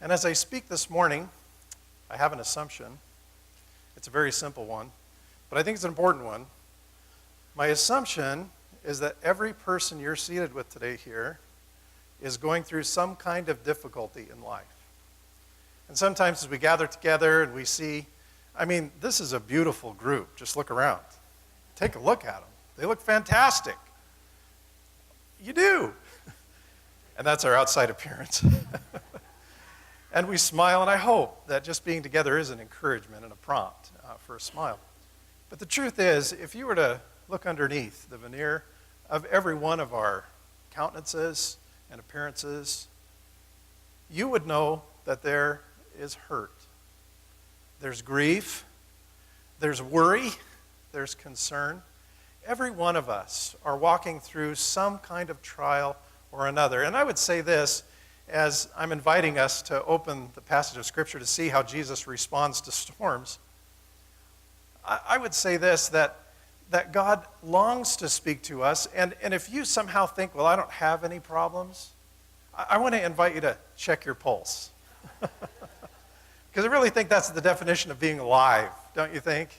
And as I speak this morning, I have an assumption. It's a very simple one, but I think it's an important one. My assumption is that every person you're seated with today here is going through some kind of difficulty in life. And sometimes as we gather together and we see, this is a beautiful group. Just look around. Take a look at them. They look fantastic. You do. And that's our outside appearance. And we smile, and I hope that just being together is an encouragement and a prompt for a smile. But the truth is, if you were to look underneath the veneer of every one of our countenances and appearances, you would know that there is hurt. There's grief. There's worry. There's concern. Every one of us are walking through some kind of trial or another. And I would say this, as I'm inviting us to open the passage of Scripture to see how Jesus responds to storms, I would say this, that God longs to speak to us. And if you somehow think, well, I don't have any problems, I want to invite you to check your pulse. Because I really think that's the definition of being alive, don't you think?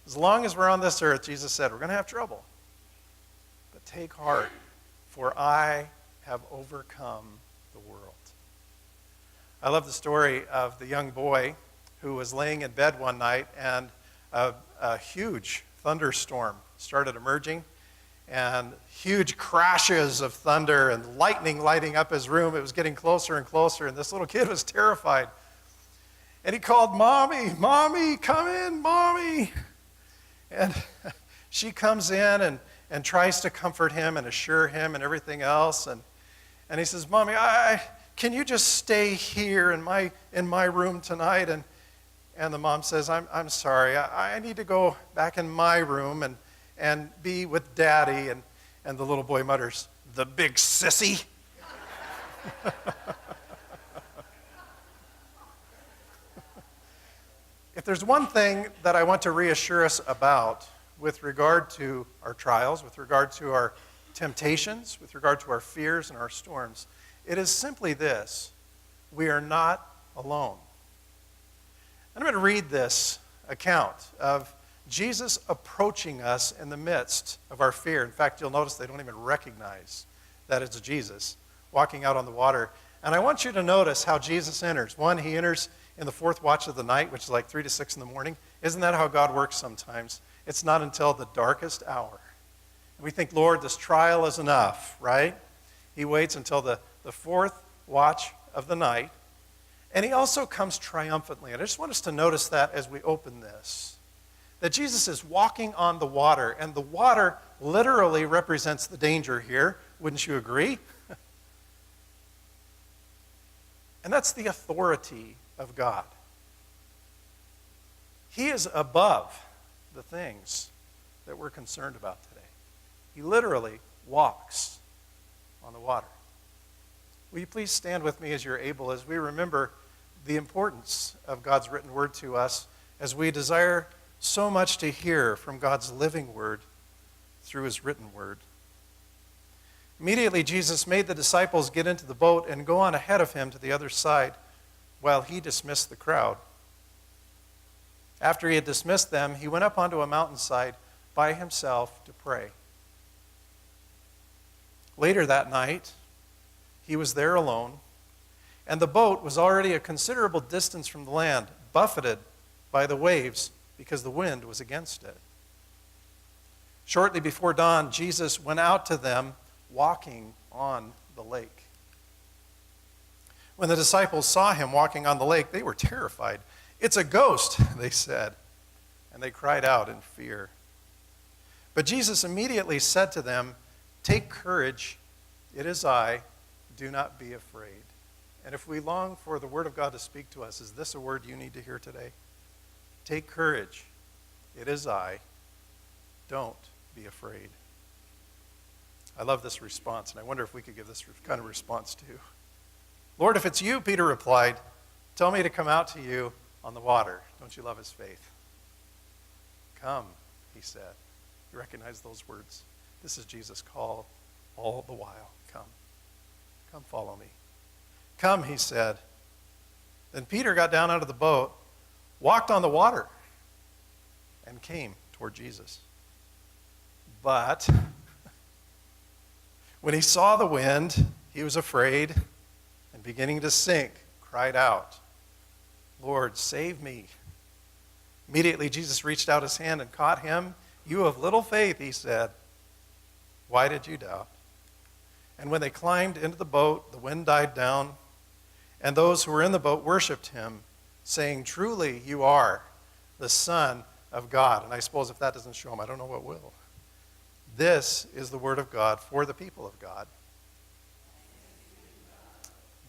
As long as we're on this earth, Jesus said, we're going to have trouble. But take heart, for I have overcome the world. I love the story of the young boy who was laying in bed one night and a huge thunderstorm started emerging and huge crashes of thunder and lightning lighting up his room. It was getting closer and closer, and this little kid was terrified. And he called, "Mommy, Mommy, come in, Mommy." And she comes in and tries to comfort him and assure him and everything else. And he says, "Mommy, can you just stay here in my room tonight?" And the mom says, I'm sorry, I need to go back in my room and be with Daddy. And the little boy mutters, "The big sissy." If there's one thing that I want to reassure us about with regard to our trials, with regard to our temptations, with regard to our fears and our storms, it is simply this: we are not alone. I'm going to read this account of Jesus approaching us in the midst of our fear. In fact, you'll notice they don't even recognize that it's Jesus walking out on the water. And I want you to notice how Jesus enters. One, he enters in the fourth watch of the night, which is like 3 to 6 in the morning. Isn't that how God works sometimes? It's not until the darkest hour. And we think, Lord, this trial is enough, right? He waits until the fourth watch of the night. And he also comes triumphantly. And I just want us to notice that as we open this, that Jesus is walking on the water, and the water literally represents the danger here. Wouldn't you agree? And that's the authority of God. He is above the things that we're concerned about today. He literally walks on the water. Will you please stand with me as you're able, as we remember the importance of God's written word to us, as we desire so much to hear from God's living word through his written word. Immediately, Jesus made the disciples get into the boat and go on ahead of him to the other side while he dismissed the crowd. After he had dismissed them, he went up onto a mountainside by himself to pray. Later that night, he was there alone, and the boat was already a considerable distance from the land, buffeted by the waves because the wind was against it. Shortly before dawn, Jesus went out to them walking on the lake. When the disciples saw him walking on the lake, they were terrified. "It's a ghost," they said, and they cried out in fear. But Jesus immediately said to them, "Take courage, it is I, do not be afraid." And if we long for the word of God to speak to us, is this a word you need to hear today? Take courage, it is I, don't be afraid. I love this response, and I wonder if we could give this kind of response too. "Lord, if it's you," Peter replied, "tell me to come out to you on the water." Don't you love his faith? "Come," he said. You recognize those words? This is Jesus' call all the while. Come. Come follow me. "Come," he said, Then Peter got down out of the boat, walked on the water, and came toward Jesus. But when he saw the wind, he was afraid, and beginning to sink, cried out, "Lord, save me." Immediately Jesus reached out his hand and caught him. "You of little faith," he said, "why did you doubt?" And when they climbed into the boat, the wind died down, and those who were in the boat worshipped him, saying, "Truly you are the Son of God." And I suppose if that doesn't show him, I don't know what will. This is the word of God for the people of God.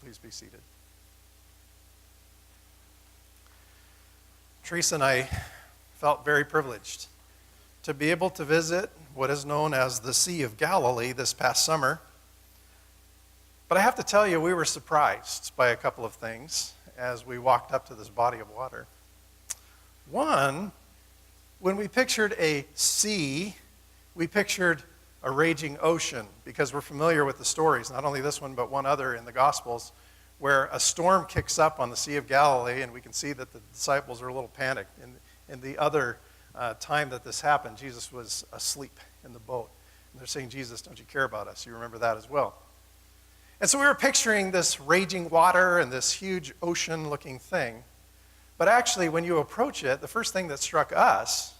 Please be seated. Teresa and I felt very privileged to be able to visit what is known as the Sea of Galilee this past summer. But I have to tell you, we were surprised by a couple of things as we walked up to this body of water. One, when we pictured a sea, we pictured a raging ocean, because we're familiar with the stories, not only this one, but one other in the Gospels, where a storm kicks up on the Sea of Galilee, and we can see that the disciples are a little panicked. In the other time that this happened, Jesus was asleep in the boat. And they're saying, "Jesus, don't you care about us?" You remember that as well. And so we were picturing this raging water and this huge ocean-looking thing. But actually, when you approach it, the first thing that struck us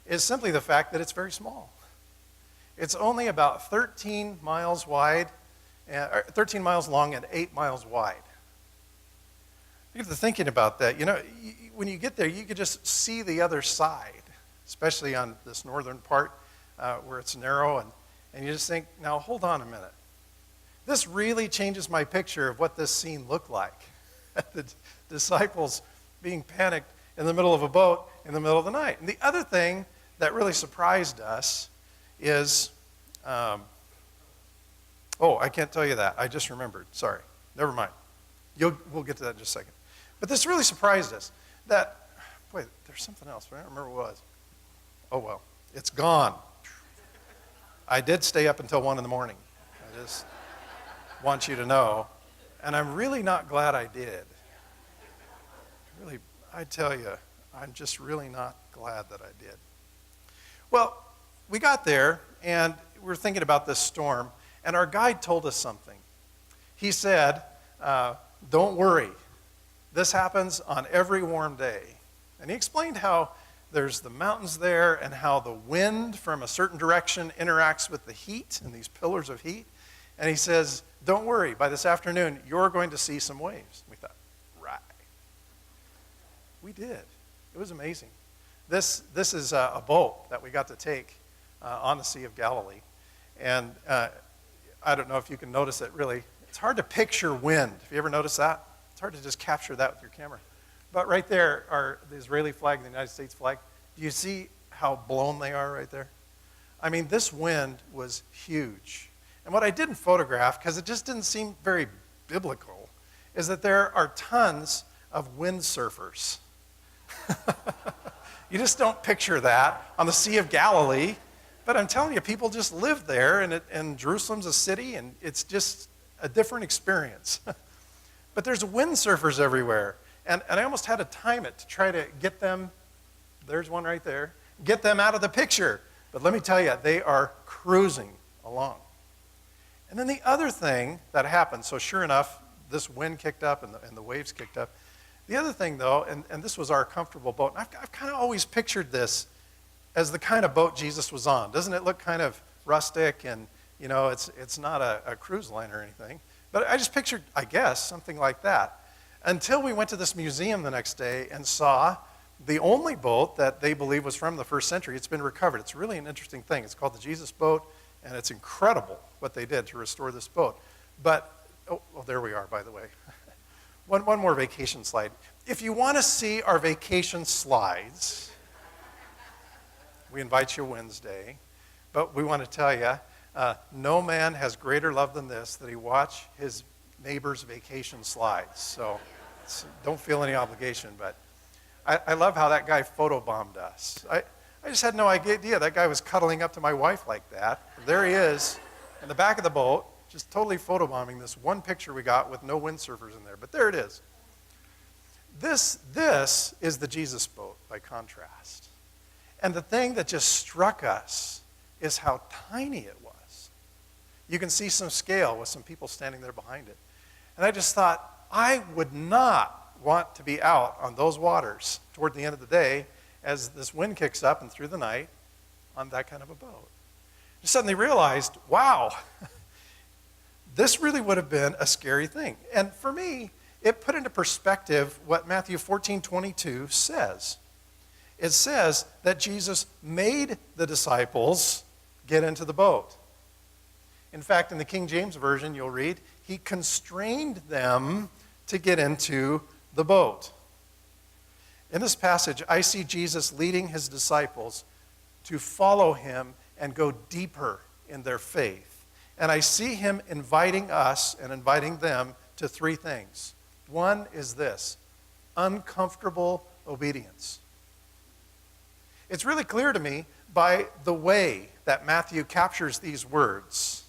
is simply the fact that it's very small. It's only about 13 miles wide, 13 miles long and 8 miles wide. You get to thinking about that. You know, when you get there, you could just see the other side, especially on this northern part where it's narrow. And you just think, now hold on a minute. This really changes my picture of what this scene looked like. The disciples being panicked in the middle of a boat in the middle of the night. And the other thing that really surprised us is, I can't tell you that. I just remembered. Sorry. Never mind. We'll get to that in just a second. But this really surprised us that, there's something else, but I don't remember what it was. Oh, well, it's gone. I did stay up until 1 in the morning. I just want you to know. And I'm really not glad I did. Really, I tell you, I'm just really not glad that I did. Well, we got there, and we were thinking about this storm, and our guide told us something. He said, "Don't worry. This happens on every warm day." And he explained how there's the mountains there and how the wind from a certain direction interacts with the heat and these pillars of heat. And he says, "Don't worry. By this afternoon, you're going to see some waves." We thought, right. We did. It was amazing. This is a boat that we got to take on the Sea of Galilee. And I don't know if you can notice it really. It's hard to picture wind. Have you ever noticed that? It's hard to just capture that with your camera. But right there are the Israeli flag and the United States flag. Do you see how blown they are right there? I mean, this wind was huge. And what I didn't photograph, because it just didn't seem very biblical, is that there are tons of windsurfers. You just don't picture that on the Sea of Galilee. But I'm telling you, people just live there, and Jerusalem's a city, and it's just a different experience. But there's windsurfers everywhere. And I almost had to time it to try to get them, there's one right there, get them out of the picture. But let me tell you, they are cruising along. And then the other thing that happened, so sure enough, this wind kicked up and the waves kicked up. The other thing, though, and this was our comfortable boat, and I've kind of always pictured this as the kind of boat Jesus was on. Doesn't it look kind of rustic and, you know, it's not a cruise line or anything. But I just pictured, I guess, something like that. Until we went to this museum the next day and saw the only boat that they believe was from the first century. It's been recovered. It's really an interesting thing. It's called the Jesus boat, and it's incredible what they did to restore this boat. But, there we are, by the way. One more vacation slide. If you want to see our vacation slides, we invite you Wednesday. But we want to tell you, no man has greater love than this, that he watch his neighbor's vacation slides. So don't feel any obligation. But I love how that guy photobombed us. I just had no idea that guy was cuddling up to my wife like that. There he is in the back of the boat, just totally photobombing this one picture we got with no windsurfers in there. But there it is. This is the Jesus boat by contrast. And the thing that just struck us is how tiny it was. You can see some scale with some people standing there behind it. And I just thought, I would not want to be out on those waters toward the end of the day as this wind kicks up and through the night on that kind of a boat. I suddenly realized, wow, this really would have been a scary thing. And for me, it put into perspective what Matthew 14:22 says. It says that Jesus made the disciples get into the boat. In fact, in the King James Version, you'll read, he constrained them to get into the boat. In this passage, I see Jesus leading his disciples to follow him and go deeper in their faith. And I see him inviting us and inviting them to three things. One is this: uncomfortable obedience. It's really clear to me by the way that Matthew captures these words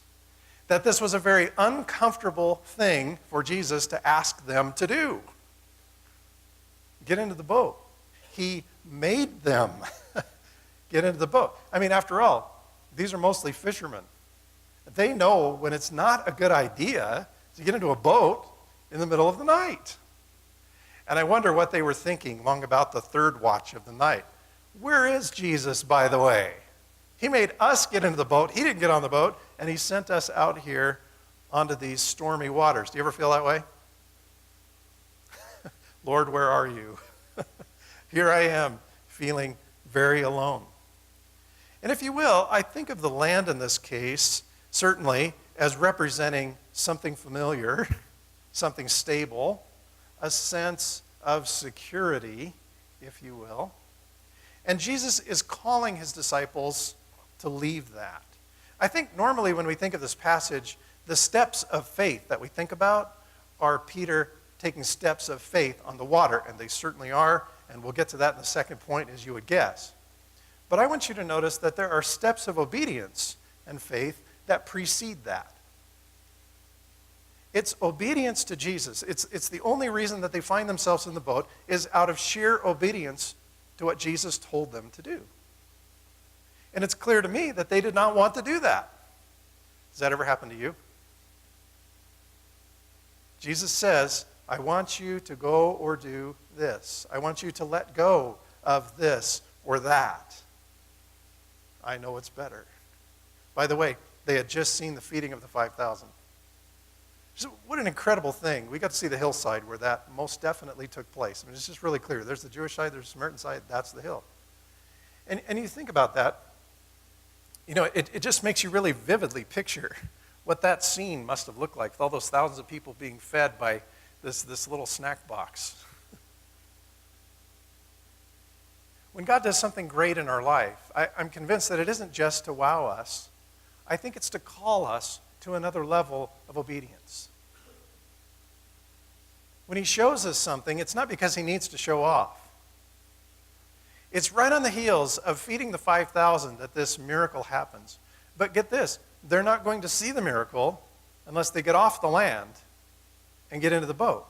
that this was a very uncomfortable thing for Jesus to ask them to do. Get into the boat. He made them get into the boat. I mean, after all, these are mostly fishermen. They know when it's not a good idea to get into a boat in the middle of the night. And I wonder what they were thinking long about the third watch of the night. Where is Jesus, by the way? He made us get into the boat. He didn't get on the boat, and he sent us out here onto these stormy waters. Do you ever feel that way? Lord, where are you? Here I am, feeling very alone. And if you will, I think of the land in this case, certainly, as representing something familiar, something stable, a sense of security, if you will. And Jesus is calling his disciples to leave that. I think normally when we think of this passage, the steps of faith that we think about are Peter taking steps of faith on the water, and they certainly are, and we'll get to that in the second point, as you would guess. But I want you to notice that there are steps of obedience and faith that precede that. It's obedience to Jesus. It's the only reason that they find themselves in the boat is out of sheer obedience to what Jesus told them to do. And it's clear to me that they did not want to do that. Does that ever happen to you? Jesus says, I want you to go or do this. I want you to let go of this or that. I know it's better. By the way, they had just seen the feeding of the 5,000. So what an incredible thing. We got to see the hillside where that most definitely took place. I mean, it's just really clear. There's the Jewish side, there's the Samaritan side, that's the hill. And you think about that, you know, it just makes you really vividly picture what that scene must have looked like with all those thousands of people being fed by this little snack box. When God does something great in our life, I'm convinced that it isn't just to wow us. I think it's to call us to another level of obedience. When he shows us something, it's not because he needs to show off. It's right on the heels of feeding the 5,000 that this miracle happens. But get this, they're not going to see the miracle unless they get off the land and get into the boat.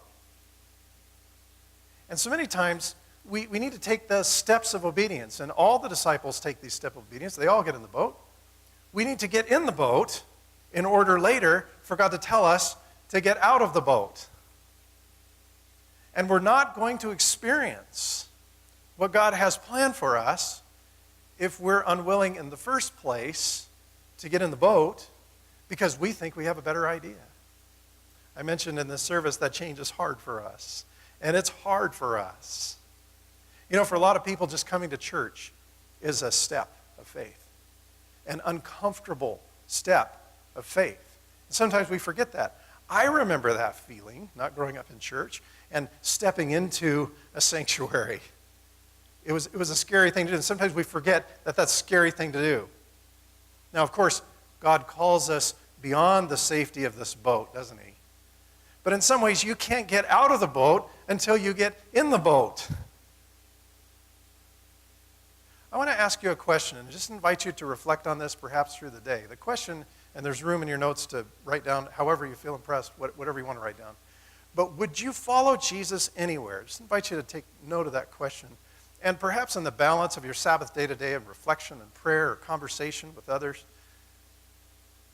And so many times, we need to take the steps of obedience, and all the disciples take these steps of obedience. They all get in the boat. We need to get in the boat in order later for God to tell us to get out of the boat. And we're not going to experience what God has planned for us if we're unwilling in the first place to get in the boat because we think we have a better idea. I mentioned in this service that change is hard for us, and it's hard for us. You know, for a lot of people, just coming to church is a step of faith, an uncomfortable step of faith. And sometimes we forget that. I remember that feeling, not growing up in church, and stepping into a sanctuary. It was a scary thing to do, and sometimes we forget that that's a scary thing to do. Now, of course, God calls us beyond the safety of this boat, doesn't he? But in some ways, you can't get out of the boat until you get in the boat. I want to ask you a question and just invite you to reflect on this perhaps through the day. The question, and there's room in your notes to write down however you feel impressed, whatever you want to write down. but would you follow Jesus anywhere? Just invite you to take note of that question. And perhaps in the balance of your Sabbath day-to-day of reflection and prayer or conversation with others,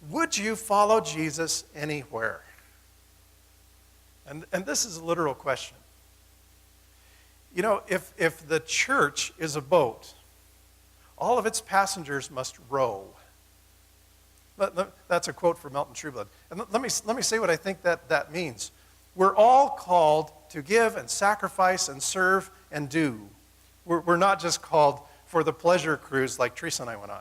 would you follow Jesus anywhere? And this is a literal question. You know, if the church is a boat, all of its passengers must row. That's a quote from Milton Trueblood. And let me say what I think that means. We're all called to give and sacrifice and serve and do. We're not just called for the pleasure cruise like Teresa and I went on.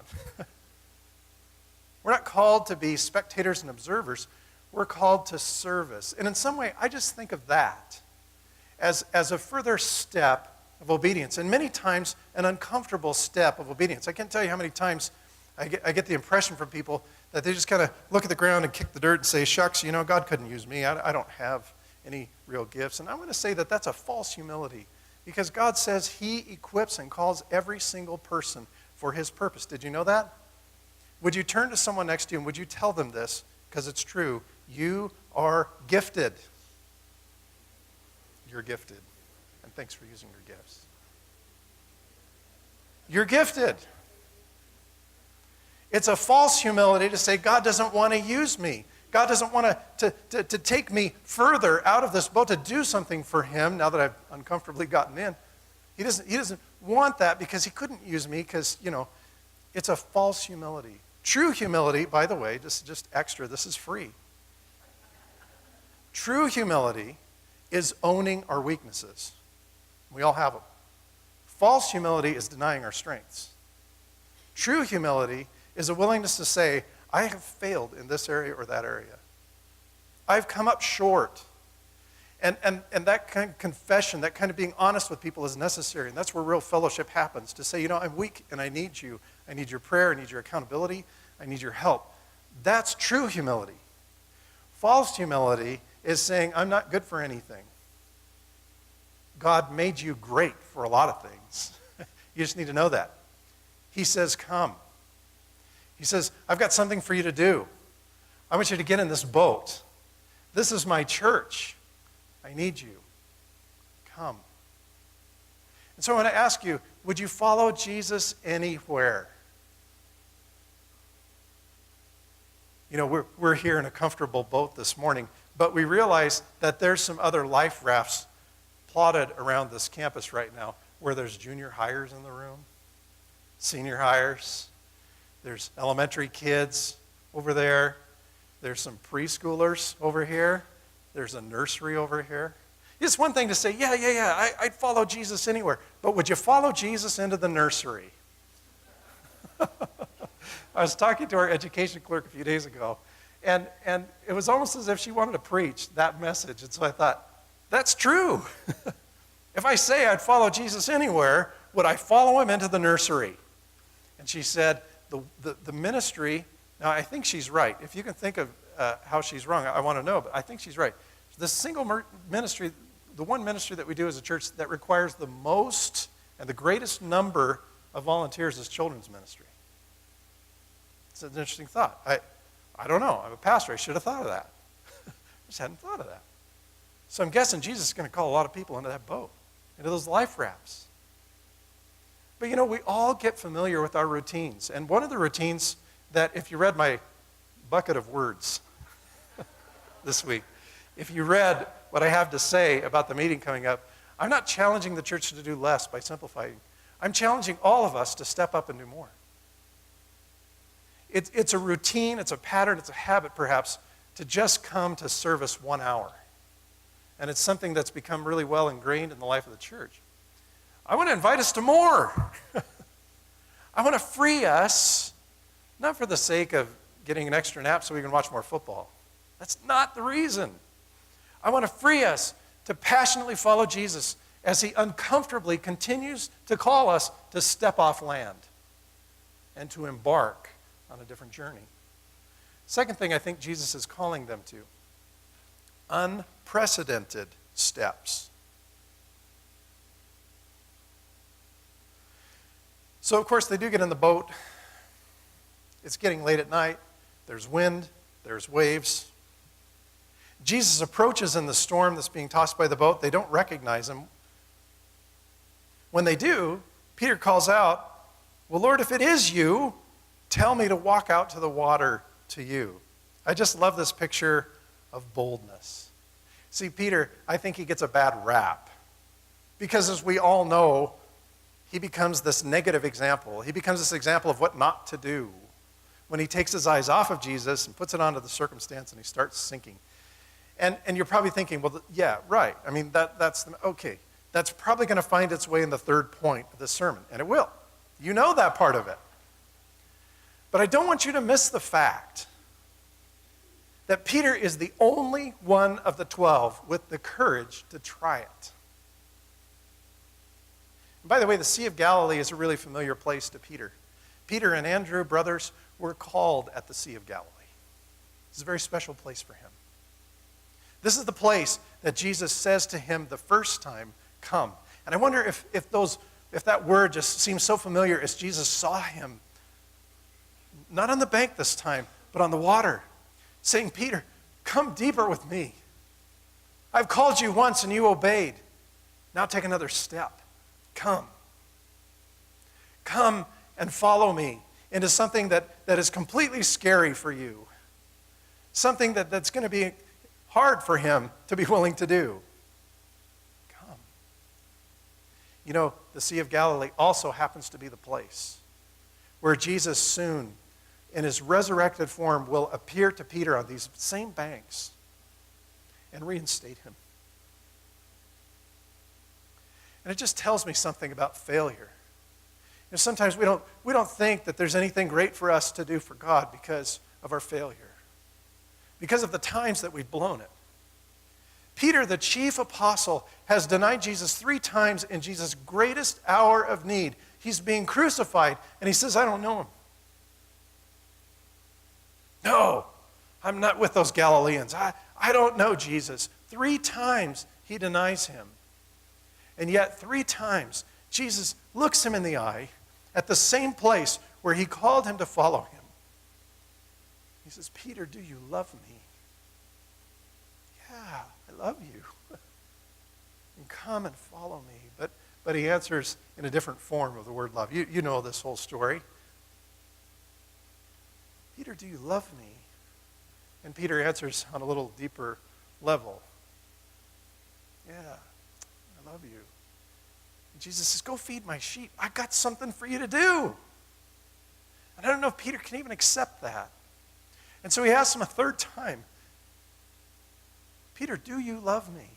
We're not called to be spectators and observers. We're called to service. And in some way, I just think of that as a further step of obedience. And many times, an uncomfortable step of obedience. I can't tell you how many times I get the impression from people that they just kind of look at the ground and kick the dirt and say, shucks, you know, God couldn't use me. I don't have any real gifts. And I want to say that that's a false humility, because God says he equips and calls every single person for his purpose. Did you know that? Would you turn to someone next to you and would you tell them this? Because it's true. You are gifted. You're gifted. And thanks for using your gifts. You're gifted. It's a false humility to say, God doesn't want to use me. God doesn't want to take me further out of this boat to do something for him now that I've uncomfortably gotten in. He doesn't want that because he couldn't use me because, you know, it's a false humility. True humility, by the way, just extra, this is free. True humility is owning our weaknesses. We all have them. False humility is denying our strengths. True humility is a willingness to say, I have failed in this area or that area. I've come up short. And that kind of confession, that kind of being honest with people is necessary. And that's where real fellowship happens, to say, you know, I'm weak and I need you. I need your prayer. I need your accountability. I need your help. That's true humility. False humility is saying, I'm not good for anything. God made you great for a lot of things. You just need to know that. He says, come. He says, I've got something for you to do. I want you to get in this boat. This is my church. I need you. Come. And so I want to ask you, would you follow Jesus anywhere? You know, we're here in a comfortable boat this morning, but we realize that there's some other life rafts plotted around this campus right now where there's junior hires in the room, senior hires, there's elementary kids over there, there's some preschoolers over here, there's a nursery over here. It's one thing to say, yeah, I'd follow Jesus anywhere, but would you follow Jesus into the nursery? I was talking to our education clerk a few days ago, and it was almost as if she wanted to preach that message. And so I thought, that's true. If I say I'd follow Jesus anywhere, would I follow him into the nursery? And she said, the ministry, now I think she's right. If you can think of how she's wrong, I want to know, but I think she's right. The single ministry, the one ministry that we do as a church that requires the most and the greatest number of volunteers is children's ministry. It's an interesting thought. I don't know. I'm a pastor. I should have thought of that. I just hadn't thought of that. So I'm guessing Jesus is going to call a lot of people into that boat, into those life rafts. But you know, we all get familiar with our routines. And one of the routines that, if you read my bucket of words this week, if you read what I have to say about the meeting coming up, I'm not challenging the church to do less by simplifying. I'm challenging all of us to step up and do more. It's a routine, it's a pattern, it's a habit perhaps, to just come to service 1 hour. And it's something that's become really well ingrained in the life of the church. I want to invite us to more. I want to free us, not for the sake of getting an extra nap so we can watch more football. That's not the reason. I want to free us to passionately follow Jesus as he uncomfortably continues to call us to step off land and to embark on a different journey. Second thing I think Jesus is calling them to, unprecedented steps. So, of course, they do get in the boat. It's getting late at night. There's wind. There's waves. Jesus approaches in the storm that's being tossed by the boat. They don't recognize him. When they do, Peter calls out, "Well, Lord, if it is you, tell me to walk out to the water to you." I just love this picture of boldness. See, Peter, I think he gets a bad rap because, as we all know, he becomes this negative example. He becomes this example of what not to do when he takes his eyes off of Jesus and puts it onto the circumstance and he starts sinking. And you're probably thinking, well, yeah, right. I mean, okay. That's probably going to find its way in the third point of this sermon, and it will. You know that part of it. But I don't want you to miss the fact that Peter is the only one of the 12 with the courage to try it. And by the way, the Sea of Galilee is a really familiar place to Peter. Peter and Andrew, brothers, were called at the Sea of Galilee. It's a very special place for him. This is the place that Jesus says to him the first time, "Come." And I wonder if that word just seems so familiar as Jesus saw him, not on the bank this time, but on the water, saying, "Peter, come deeper with me. I've called you once and you obeyed. Now take another step. Come. Come and follow me into something that is completely scary for you. Something that's going to be hard for him to be willing to do. Come." You know, the Sea of Galilee also happens to be the place where Jesus soon, in his resurrected form, will appear to Peter on these same banks and reinstate him. And it just tells me something about failure. You know, sometimes we don't think that there's anything great for us to do for God because of our failure, because of the times that we've blown it. Peter, the chief apostle, has denied Jesus 3 times in Jesus' greatest hour of need. He's being crucified, and he says, "I don't know him. No, I'm not with those Galileans. I don't know Jesus." 3 times he denies him. And yet 3 times Jesus looks him in the eye at the same place where he called him to follow him. He says, "Peter, do you love me?" "Yeah, I love you." "And come and follow me." But he answers in a different form of the word love. You know this whole story. "Peter, do you love me?" And Peter answers on a little deeper level. "Yeah, I love you." And Jesus says, "Go feed my sheep. I got something for you to do." And I don't know if Peter can even accept that. And so he asks him a 3rd time, "Peter, do you love me?"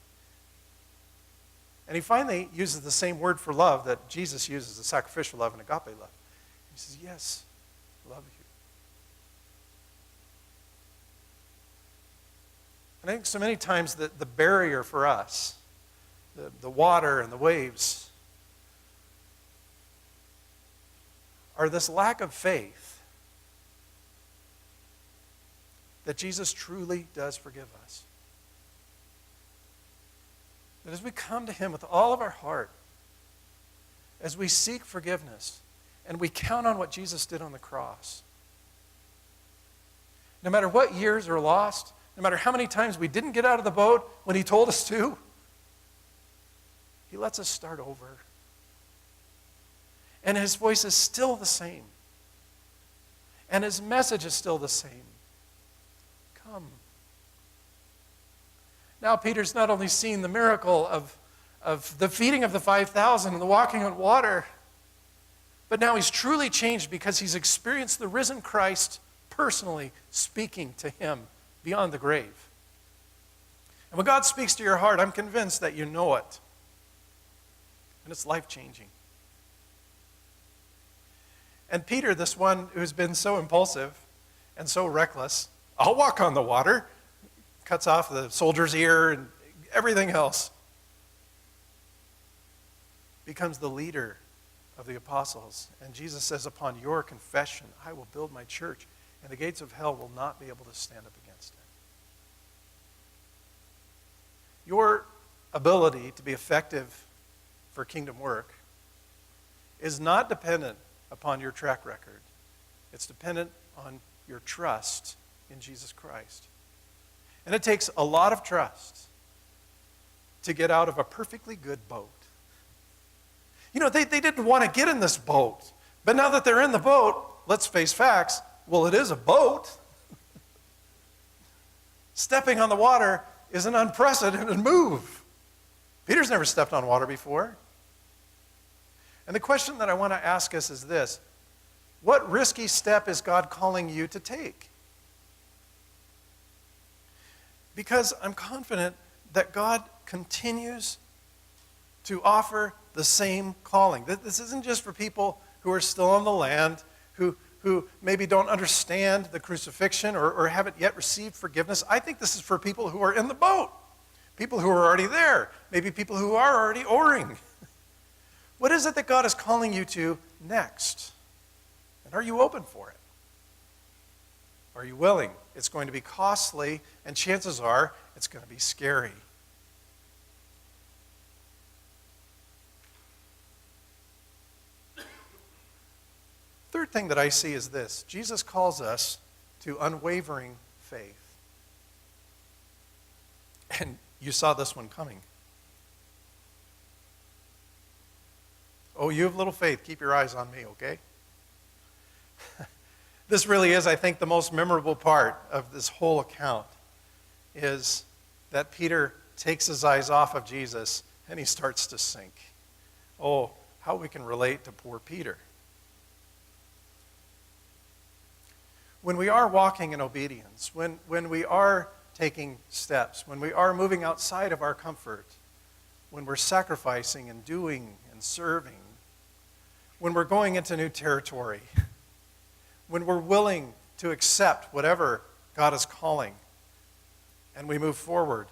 And he finally uses the same word for love that Jesus uses, the sacrificial love and agape love. He says, "Yes, I love you." And I think so many times that the barrier for us, the water and the waves, are this lack of faith that Jesus truly does forgive us. That as we come to him with all of our heart, as we seek forgiveness, and we count on what Jesus did on the cross, no matter what years are lost, no matter how many times we didn't get out of the boat when he told us to, he lets us start over. And his voice is still the same. And his message is still the same. Come. Now Peter's not only seen the miracle of the feeding of the 5,000 and the walking on water, but now he's truly changed because he's experienced the risen Christ personally speaking to him beyond the grave. And when God speaks to your heart, I'm convinced that you know it. And it's life-changing. And Peter, this one who's been so impulsive and so reckless, "I'll walk on the water," cuts off the soldier's ear and everything else, becomes the leader of the apostles. And Jesus says, "Upon your confession, I will build my church, and the gates of hell will not be able to stand up against it." Your ability to be effective for kingdom work is not dependent upon your track record. It's dependent on your trust in Jesus Christ. And it takes a lot of trust to get out of a perfectly good boat. You know, they didn't want to get in this boat. But now that they're in the boat, let's face facts, well, it is a boat. Stepping on the water is an unprecedented move. Peter's never stepped on water before. And the question that I want to ask us is this: what risky step is God calling you to take? Because I'm confident that God continues to offer the same calling. This isn't just for people who are still on the land, who maybe don't understand the crucifixion or haven't yet received forgiveness. I think this is for people who are in the boat, people who are already there, maybe people who are already oaring. What is it that God is calling you to next? And are you open for it? Are you willing? It's going to be costly, and chances are it's going to be scary. Third thing that I see is this: Jesus calls us to unwavering faith. And you saw this one coming. Oh, you have little faith, keep your eyes on me, okay? This really is, I think, the most memorable part of this whole account, is that Peter takes his eyes off of Jesus and he starts to sink. Oh, how we can relate to poor Peter. When we are walking in obedience, when we are taking steps, when we are moving outside of our comfort, when we're sacrificing and doing and serving, when we're going into new territory, when we're willing to accept whatever God is calling, and we move forward,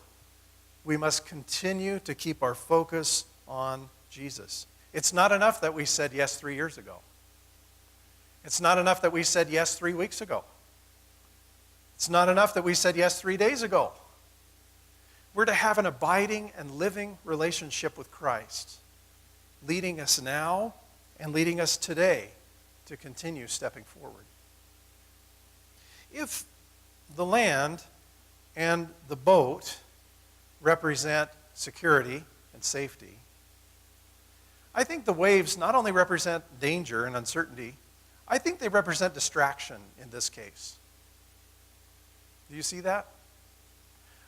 we must continue to keep our focus on Jesus. It's not enough that we said yes 3 years ago. It's not enough that we said yes 3 weeks ago. It's not enough that we said yes 3 days ago. We're to have an abiding and living relationship with Christ, leading us now and leading us today to continue stepping forward. If the land and the boat represent security and safety, I think the waves not only represent danger and uncertainty, I think they represent distraction in this case. Do you see that?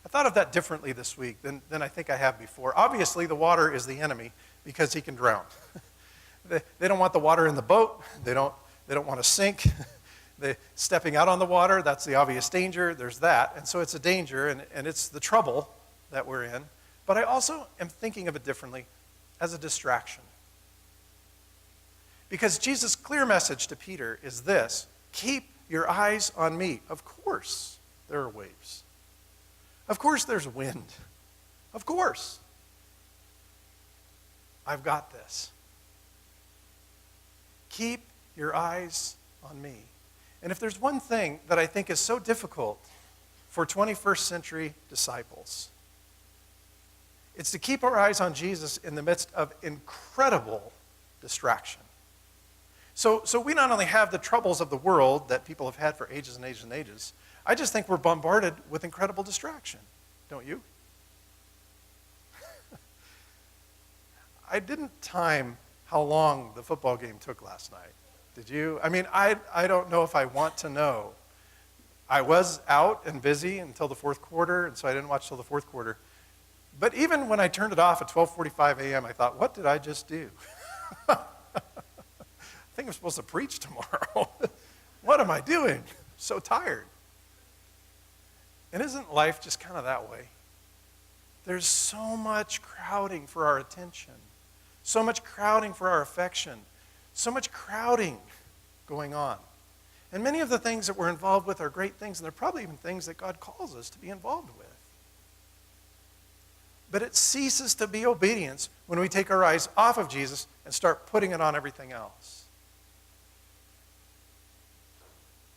I thought of that differently this week than I think I have before. Obviously, the water is the enemy because he can drown. They don't want the water in the boat. They don't want to sink. Stepping out on the water, that's the obvious danger. There's that. And so it's a danger, and it's the trouble that we're in. But I also am thinking of it differently as a distraction. Because Jesus' clear message to Peter is this: keep your eyes on me. Of course there are waves. Of course there's wind. Of course. I've got this. Keep your eyes on me. And if there's one thing that I think is so difficult for 21st century disciples, it's to keep our eyes on Jesus in the midst of incredible distraction. So we not only have the troubles of the world that people have had for ages and ages and ages, I just think we're bombarded with incredible distraction. Don't you? I didn't time how long the football game took last night. Did you? I mean, I don't know if I want to know. I was out and busy until the fourth quarter, and so I didn't watch till the fourth quarter. But even when I turned it off at 12:45 a.m., I thought, what did I just do? I think I'm supposed to preach tomorrow. What am I doing? So tired. And isn't life just kind of that way? There's so much crowding for our attention, so much crowding for our affection, so much crowding going on. And many of the things that we're involved with are great things, and they're probably even things that God calls us to be involved with. But it ceases to be obedience when we take our eyes off of Jesus and start putting it on everything else.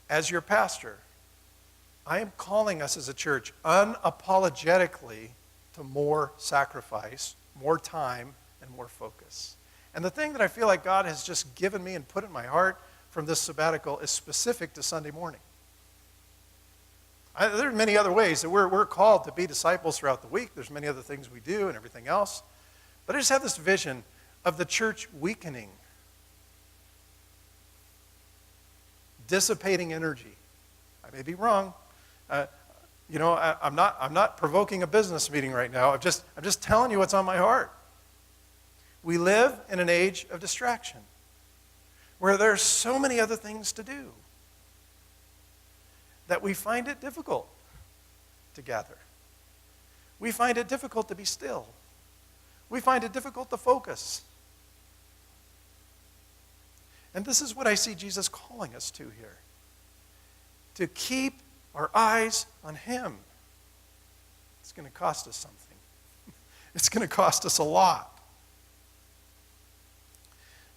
As your pastor, I am calling us as a church unapologetically to more sacrifice, more time, and more focus. And the thing that I feel like God has just given me and put in my heart from this sabbatical is specific to Sunday morning. There are many other ways that we're called to be disciples throughout the week. There's many other things we do and everything else. But I just have this vision of the church weakening, dissipating energy. I may be wrong. I'm not provoking a business meeting right now. I'm just telling you what's on my heart. We live in an age of distraction where there are so many other things to do that we find it difficult to gather. We find it difficult to be still. We find it difficult to focus. And this is what I see Jesus calling us to here. To keep our eyes on him. It's going to cost us something. It's going to cost us a lot.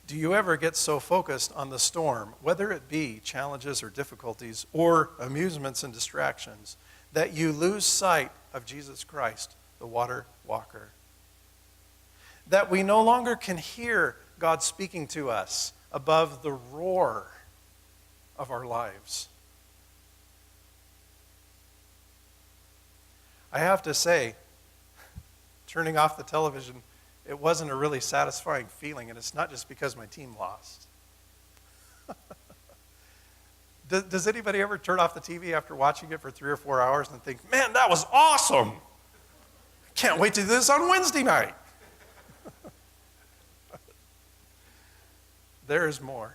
Do you ever get so focused on the storm, whether it be challenges or difficulties or amusements and distractions, that you lose sight of Jesus Christ, the water walker? That we no longer can hear God speaking to us above the roar of our lives? I have to say, turning off the television, it wasn't a really satisfying feeling, and it's not just because my team lost. Does anybody ever turn off the TV after watching it for 3 or 4 hours and think, man, that was awesome. I can't wait to do this on Wednesday night. There is more.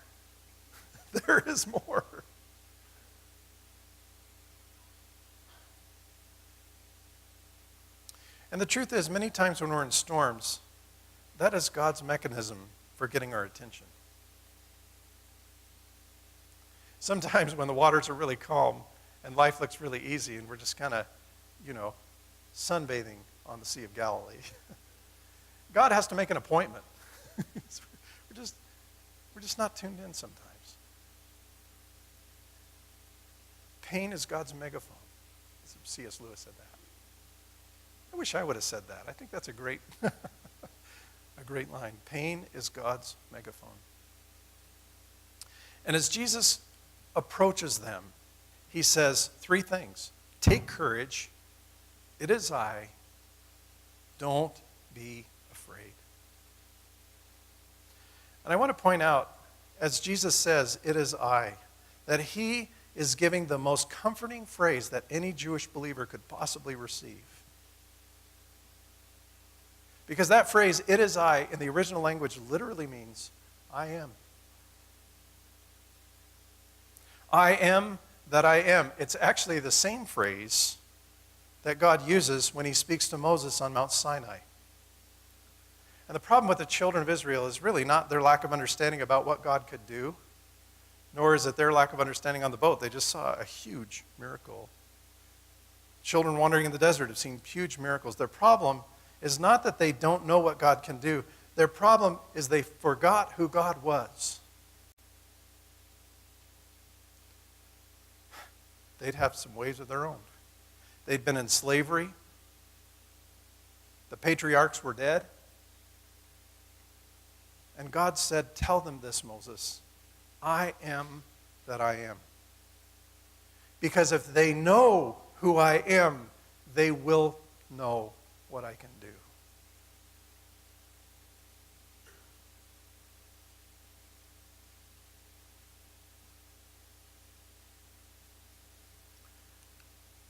There is more. And the truth is, many times when we're in storms, that is God's mechanism for getting our attention. Sometimes when the waters are really calm and life looks really easy and we're just kind of, sunbathing on the Sea of Galilee, God has to make an appointment. We're just not tuned in sometimes. Pain is God's megaphone. C.S. Lewis said that. I wish I would have said that. I think that's a great line. Pain is God's megaphone. And as Jesus approaches them, he says 3 things. Take courage. It is I. Don't be afraid. And I want to point out, as Jesus says, it is I, that he is giving the most comforting phrase that any Jewish believer could possibly receive. Because that phrase, it is I, in the original language literally means, I am. I am that I am. It's actually the same phrase that God uses when he speaks to Moses on Mount Sinai. And the problem with the children of Israel is really not their lack of understanding about what God could do, nor is it their lack of understanding on the boat. They just saw a huge miracle. Children wandering in the desert have seen huge miracles. Their problem is not that they don't know what God can do. Their problem is they forgot who God was. They'd have some ways of their own. They'd been in slavery. The patriarchs were dead. And God said, tell them this, Moses. I am that I am. Because if they know who I am, they will know what I can do.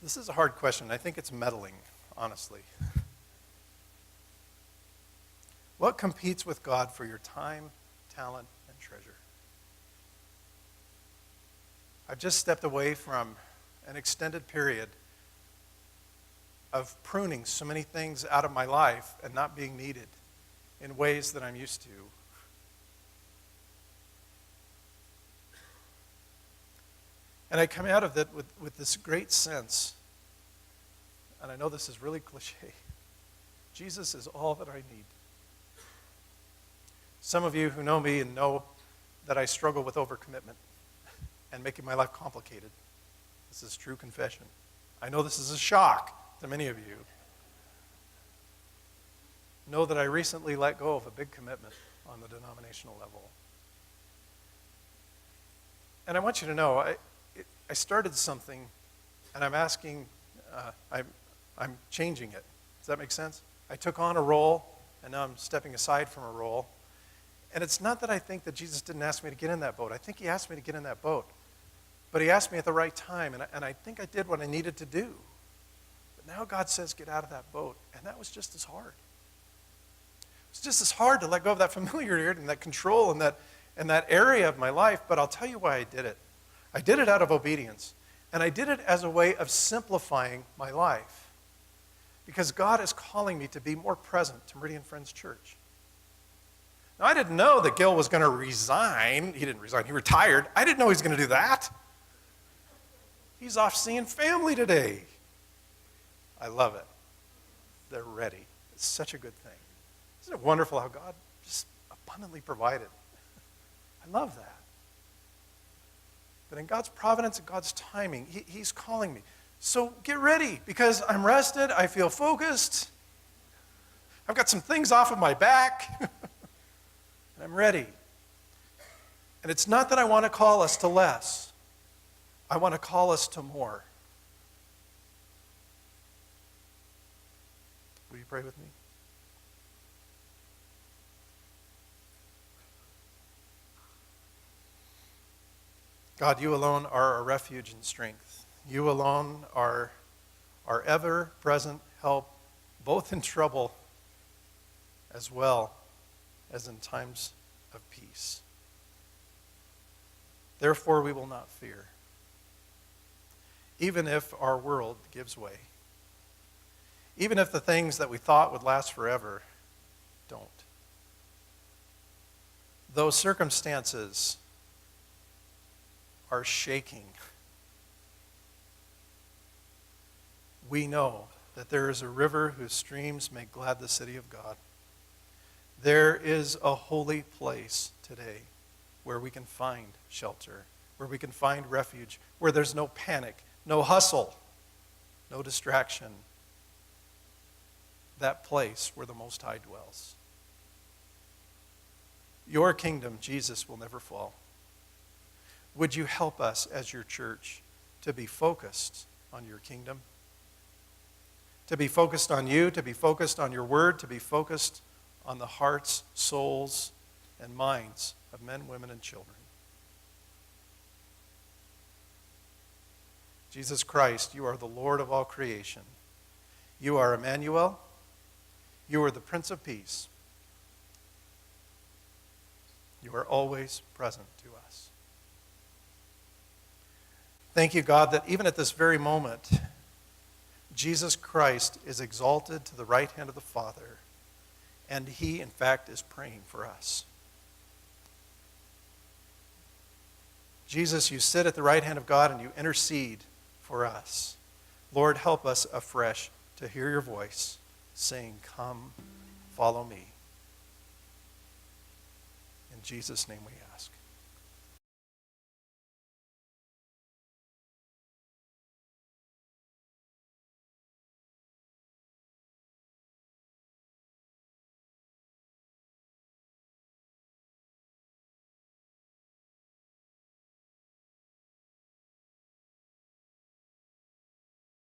This is a hard question. I think it's meddling, honestly. What competes with God for your time, talent, and treasure? I've just stepped away from an extended period of pruning so many things out of my life and not being needed in ways that I'm used to. And I come out of it with this great sense, and I know this is really cliche, Jesus is all that I need. Some of you who know me and know that I struggle with overcommitment and making my life complicated. This is true confession. I know this is a shock to many of you. Know that I recently let go of a big commitment on the denominational level. And I want you to know, I started something and I'm asking, I'm changing it. Does that make sense? I took on a role, and now I'm stepping aside from a role. And it's not that I think that Jesus didn't ask me to get in that boat. I think he asked me to get in that boat. But he asked me at the right time, and I think I did what I needed to do. But now God says, get out of that boat. And that was just as hard. It's just as hard to let go of that familiarity and that control and that area of my life. But I'll tell you why I did it. I did it out of obedience. And I did it as a way of simplifying my life. Because God is calling me to be more present to Meridian Friends Church. Now, I didn't know that Gil was going to resign. He didn't resign. He retired. I didn't know he was going to do that. He's off seeing family today. I love it. They're ready. It's such a good thing. Isn't it wonderful how God just abundantly provided? I love that. But in God's providence and God's timing, he's calling me. So get ready, because I'm rested. I feel focused. I've got some things off of my back. And I'm ready. And it's not that I want to call us to less. I want to call us to more. Will you pray with me? God, you alone are our refuge and strength. You alone are our ever-present help, both in trouble as well as in times of peace. Therefore, we will not fear, even if our world gives way, even if the things that we thought would last forever don't. Those circumstances are shaking. We know that there is a river whose streams make glad the city of God. There is a holy place today where we can find shelter, where we can find refuge, where there's no panic, no hustle, no distraction. That place where the Most High dwells. Your kingdom, Jesus, will never fall. Would you help us as your church to be focused on your kingdom? To be focused on you, to be focused on your word, to be focused on the hearts, souls, and minds of men, women, and children. Jesus Christ, you are the Lord of all creation. You are Emmanuel. You are the Prince of Peace. You are always present to us. Thank you, God, that even at this very moment, Jesus Christ is exalted to the right hand of the Father, and he, in fact, is praying for us. Jesus, you sit at the right hand of God and you intercede for us. Lord, help us afresh to hear your voice saying, "Come, follow me." In Jesus' name we ask.